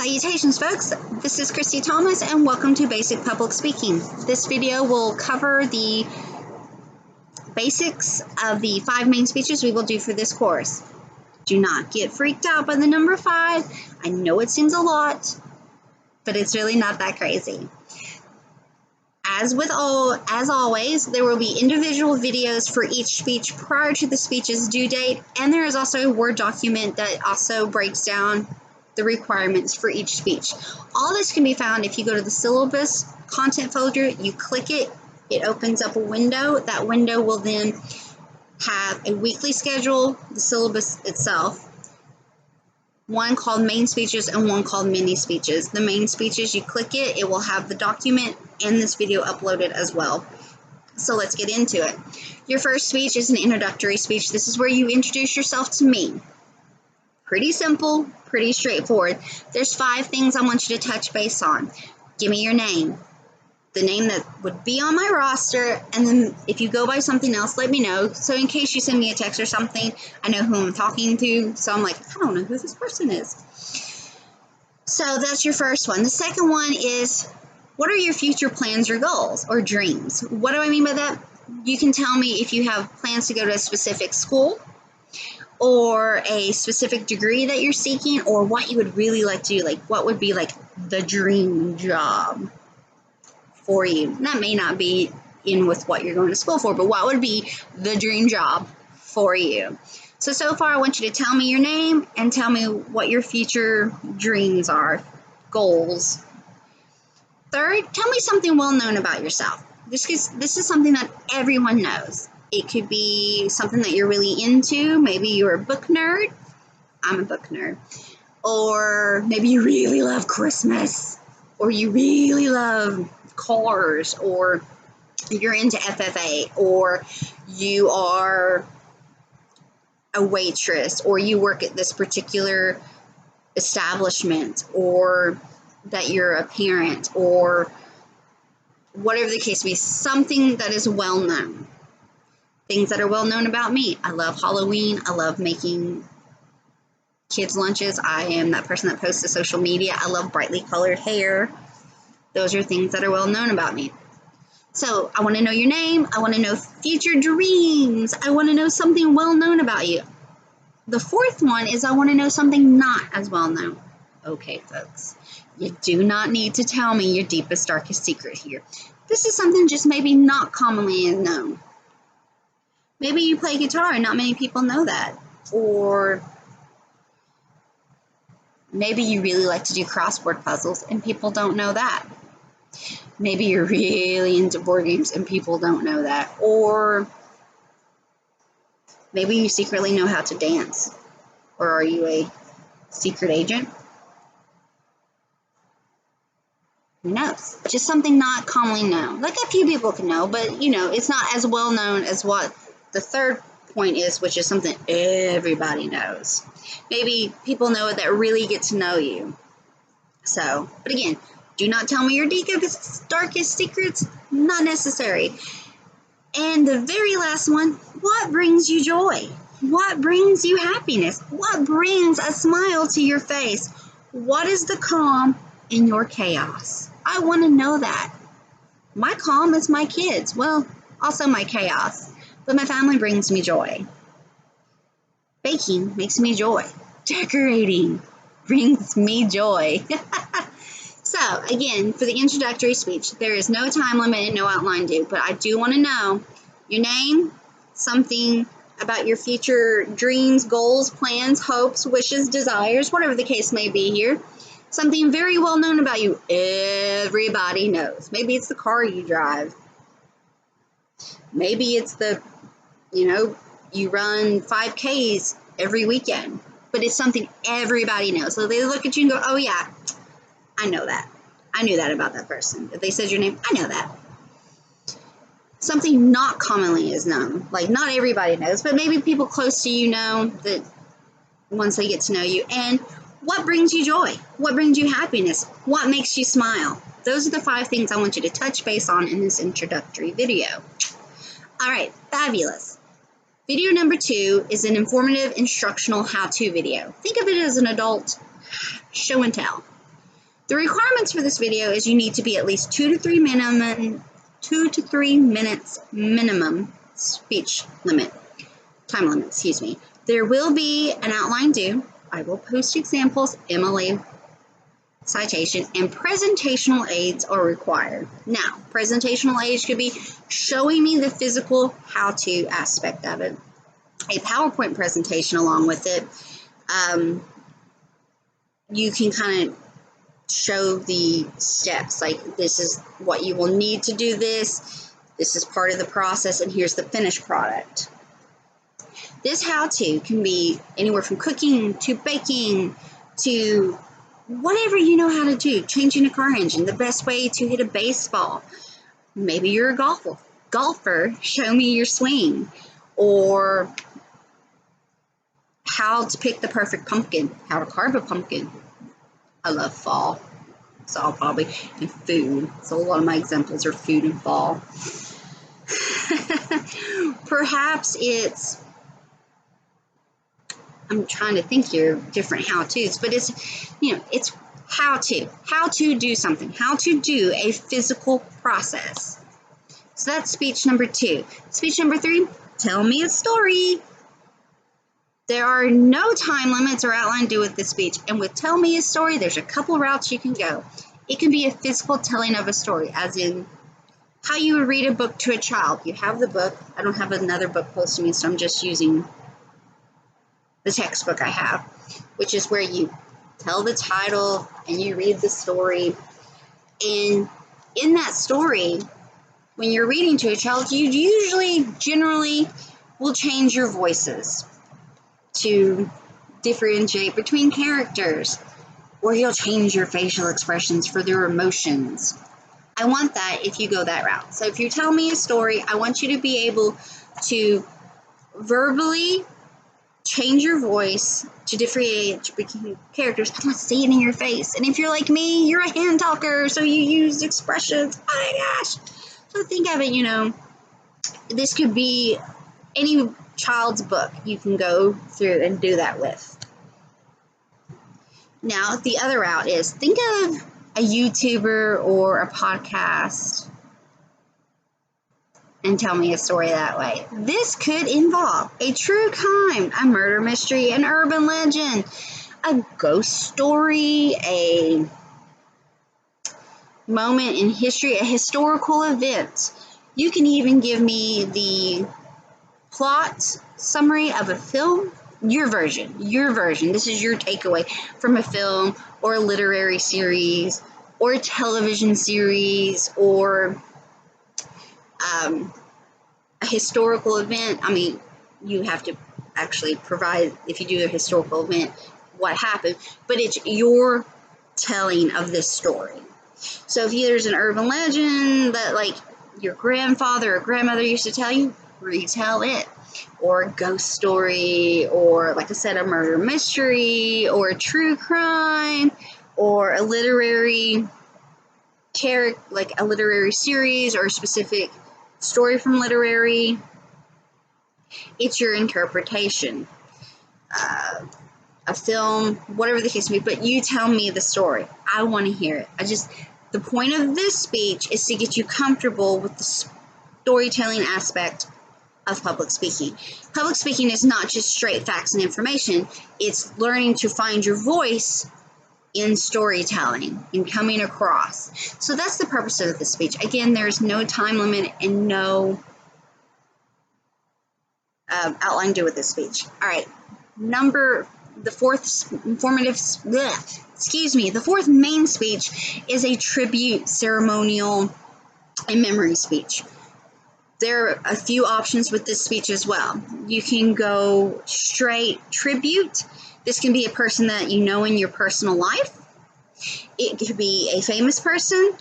Salutations, folks. This is Christy Thomas, and welcome to Basic Public Speaking. This video will cover the basics of the 5 main speeches we will do for this course. Do not get freaked out by the number 5. I know it seems a lot, but it's really not that crazy. As always, there will be individual videos for each speech prior to the speech's due date, and there is also a Word document that also breaks down the requirements for each speech. All this can be found if you go to the syllabus content folder, you click it, it opens up a window. That window will then have a weekly schedule, the syllabus itself, one called main speeches and one called mini speeches. The main speeches, you click it, it will have the document and this video uploaded as well. So let's get into it. Your first speech is an introductory speech. This is where you introduce yourself to me. Pretty simple, pretty straightforward. There's 5 things I want you to touch base on. Give me your name, the name that would be on my roster, and then if you go by something else, let me know. So in case you send me a text or something, I know who I'm talking to. So I'm like, I don't know who this person is. So that's your first one. The second one is, what are your future plans or goals or dreams? What do I mean by that? You can tell me if you have plans to go to a specific school, or a specific degree that you're seeking, or what you would really like to do, like what would be like the dream job for you. That may not be in with what you're going to school for, but what would be the dream job for you? So far I want you to tell me your name and tell me what your future dreams are, goals. Third, tell me something well known about yourself. This is something that everyone knows. It could be something that you're really into. Maybe you're a book nerd. I'm a book nerd. Or maybe you really love Christmas. Or you really love cars. Or you're into FFA. Or you are a waitress. Or you work at this particular establishment. Or that you're a parent. Or whatever the case may be. Something that is well known. Things that are well known about me. I love Halloween. I love making kids' lunches. I am that person that posts to social media. I love brightly colored hair. Those are things that are well known about me. So I want to know your name. I want to know future dreams. I want to know something well known about you. The fourth one is I want to know something not as well known. Okay, folks. You do not need to tell me your deepest, darkest secret here. This is something just maybe not commonly known. Maybe you play guitar and not many people know that. Or maybe you really like to do crossword puzzles and people don't know that. Maybe you're really into board games and people don't know that. Or maybe you secretly know how to dance. Or are you a secret agent? Who knows? Just something not commonly known. Like a few people can know, but it's not as well known as what the third point is, which is something everybody knows. Maybe people know it that really get to know you. So, but again, do not tell me your deepest, darkest secrets. Not necessary. And the very last one, what brings you joy? What brings you happiness? What brings a smile to your face? What is the calm in your chaos? I want to know that. My calm is my kids. Well, also my chaos. But my family brings me joy. Baking makes me joy. Decorating brings me joy. So, again, for the introductory speech, there is no time limit and no outline due, but I do want to know your name, something about your future dreams, goals, plans, hopes, wishes, desires, whatever the case may be here. Something very well known about you. Everybody knows. Maybe it's the car you drive. Maybe it's you run 5Ks every weekend, but it's something everybody knows. So they look at you and go, oh yeah, I know that. I knew that about that person. If they said your name, I know that. Something not commonly is known. Like not everybody knows, but maybe people close to you know that once they get to know you. And what brings you joy? What brings you happiness? What makes you smile? Those are the 5 things I want you to touch base on in this introductory video. All right, fabulous. Video number 2 is an informative instructional how-to video. Think of it as an adult show and tell. The requirements for this video is you need to be at least 2 to 3 minutes minimum speech limit, time limit, excuse me. There will be an outline due. I will post examples, MLA citation, and presentational aids are required. Now, presentational aids could be showing me the physical how-to aspect of it, a PowerPoint presentation along with it. You can kind of show the steps, like this is what you will need to do this is part of the process, and here's the finished product. This how-to can be anywhere from cooking to baking to whatever you know how to do, changing a car engine, the best way to hit a baseball. Maybe you're a golfer, show me your swing, or how to pick the perfect pumpkin, how to carve a pumpkin. I love fall, so I'll probably, and food, so a lot of my examples are food and fall. Perhaps it's, I'm trying to think here of different how-tos, but it's, it's how to do something, how to do a physical process. So that's speech number 2. Speech number 3, tell me a story. There are no time limits or outline due with this speech, and with tell me a story, there's a couple routes you can go. It can be a physical telling of a story, as in how you would read a book to a child. You have the book. I don't have another book close to me, so I'm just using the textbook I have, which is where you tell the title and you read the story. And in that story, when you're reading to a child, you usually, generally, will change your voices to differentiate between characters, or you'll change your facial expressions for their emotions. I want that if you go that route. So if you tell me a story, I want you to be able to verbally change your voice to differentiate between characters. I want to say it in your face. And if you're like me, you're a hand talker, so you use expressions. Oh my gosh. So think of it, this could be any child's book you can go through and do that with. Now, the other route is think of a YouTuber or a podcast and tell me a story that way. This could involve a true crime, a murder mystery, an urban legend, a ghost story, a moment in history, a historical event. You can even give me the plot summary of a film, your version. This is your takeaway from a film or a literary series or a television series or a historical event. I mean, you have to actually provide, if you do a historical event, what happened, but it's your telling of this story. So if there's an urban legend that like your grandfather or grandmother used to tell you, retell it. Or a ghost story, or like I said, a murder mystery, or a true crime, or a literary character, like a literary series, or a specific story from literary. It's your interpretation. A film, whatever the case may be, but you tell me the story. I want to hear it. The point of this speech is to get you comfortable with the storytelling aspect of public speaking. Public speaking is not just straight facts and information. It's learning to find your voice in storytelling and coming across. So that's the purpose of the speech. Again, there's no time limit and no outline due with this speech. All right, the fourth main speech is a tribute, ceremonial, and memory speech. There are a few options with this speech as well. You can go straight tribute. This can be a person that you know in your personal life. It could be a famous person,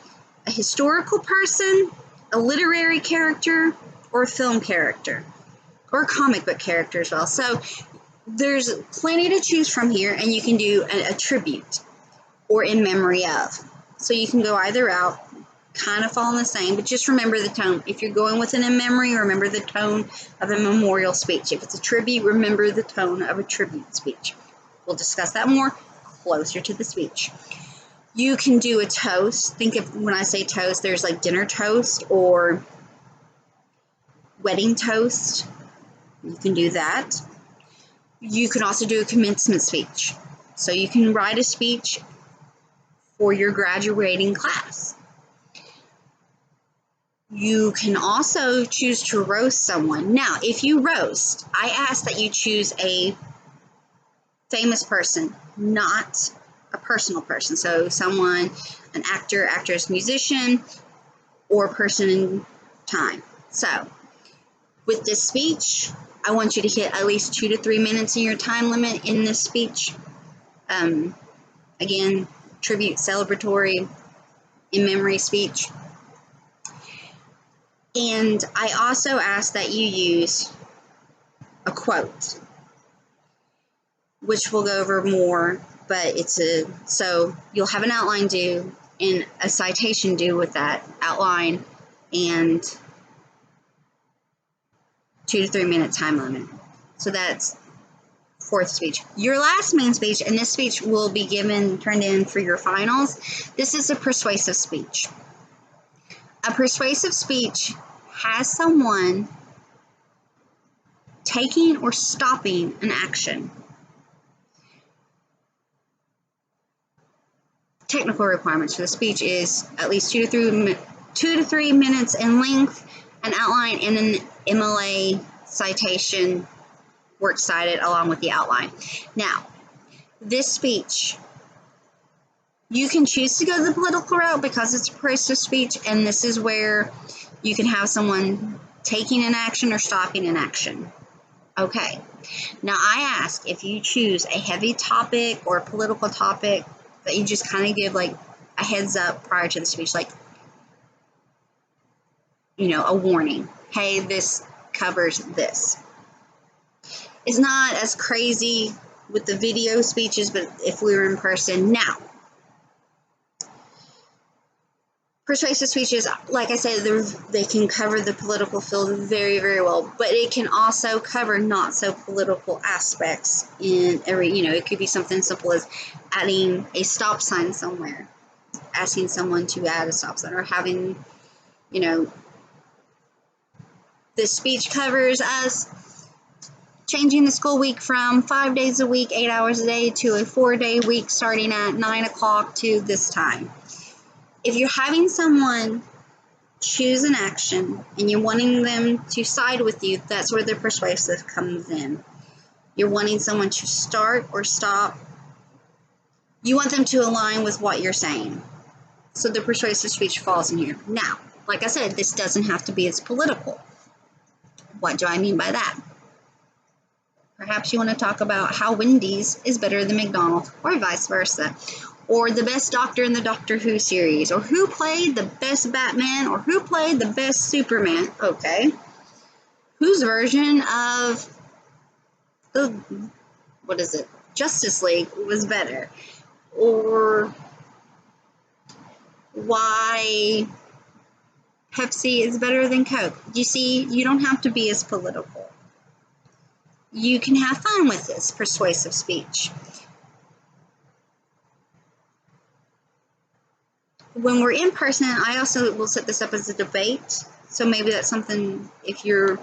a historical person, a literary character, or a film character, or a comic book character as well. So there's plenty to choose from here, and you can do a tribute or in memory of. So you can go either route. Kind of all the same, but just remember the tone. If you're going with an in memory, remember the tone of a memorial speech. If it's a tribute, remember the tone of a tribute speech. We'll discuss that more closer to the speech. You can do a toast. Think of, when I say toast, there's like dinner toast or wedding toast. You can do that. You can also do a commencement speech. So you can write a speech for your graduating class. You can also choose to roast someone. Now, if you roast, I ask that you choose a famous person, not a personal person. So someone, an actor, actress, musician, or person in time. So with this speech, I want you to hit at least 2 to 3 minutes in your time limit in this speech. Again, tribute, celebratory, in memory speech. And I also ask that you use a quote, which we'll go over more, but so you'll have an outline due and a citation due with that outline and 2 to 3 minute time limit. So that's fourth speech. Your last main speech, and this speech will be turned in for your finals. This is a persuasive speech. A persuasive speech has someone taking or stopping an action. Technical requirements for the speech is at least 2 to 3 minutes in length, an outline, and an MLA citation works cited along with the outline. Now, this speech, you can choose to go the political route because it's a persuasive speech, and this is where you can have someone taking an action or stopping an action. Okay. Now, I ask if you choose a heavy topic or a political topic that you just kind of give like a heads up prior to the speech, like, a warning. Hey, this covers this. It's not as crazy with the video speeches, but if we were in person. Now, persuasive speeches, like I said, they can cover the political field very, very well, but it can also cover not so political aspects in it could be something simple as adding a stop sign somewhere, asking someone to add a stop sign, or having, this speech covers us changing the school week from 5 days a week, 8 hours a day, to a 4-day week starting at 9 o'clock to this time. If you're having someone choose an action and you're wanting them to side with you, that's where the persuasive comes in. You're wanting someone to start or stop. You want them to align with what you're saying. So the persuasive speech falls in here. Now, like I said, this doesn't have to be as political. What do I mean by that? Perhaps you want to talk about how Wendy's is better than McDonald's, or vice versa. Or the best doctor in the Doctor Who series, or who played the best Batman, or who played the best Superman. Okay. Whose version of Justice League was better? Or why Pepsi is better than Coke? You see, you don't have to be as political. You can have fun with this persuasive speech. When we're in person, I also will set this up as a debate. So maybe that's something, if you're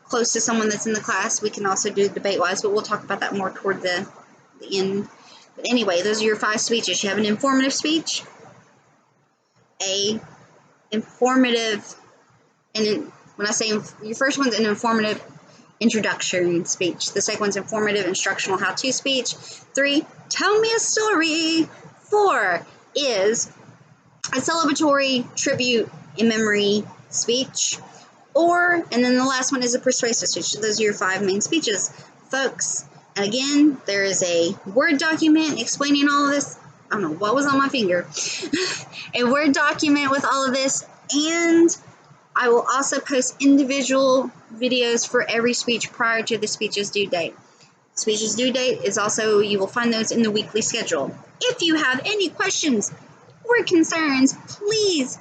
close to someone that's in the class, we can also do debate-wise, but we'll talk about that more toward the end. But anyway, those are your 5 speeches. You have an informative speech, when I say your first one's an informative introductory speech. The second one's informative instructional how-to speech. 3, tell me a story. 4 is a celebratory tribute in memory speech. And then the last one is a persuasive speech. So those are your 5 main speeches, folks. And again, there is a Word document explaining all of this. I don't know what was on my finger. A Word document with all of this, and I will also post individual videos for every speech prior to the speech's due date. Speech's due date is also, you will find those in the weekly schedule. If you have any questions or concerns, please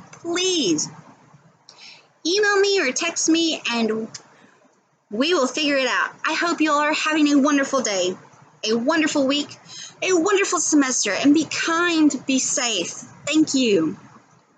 email me or text me and we will figure it out. I hope you all are having a wonderful day. a wonderful week, a wonderful semester, and be kind, be safe. Thank you.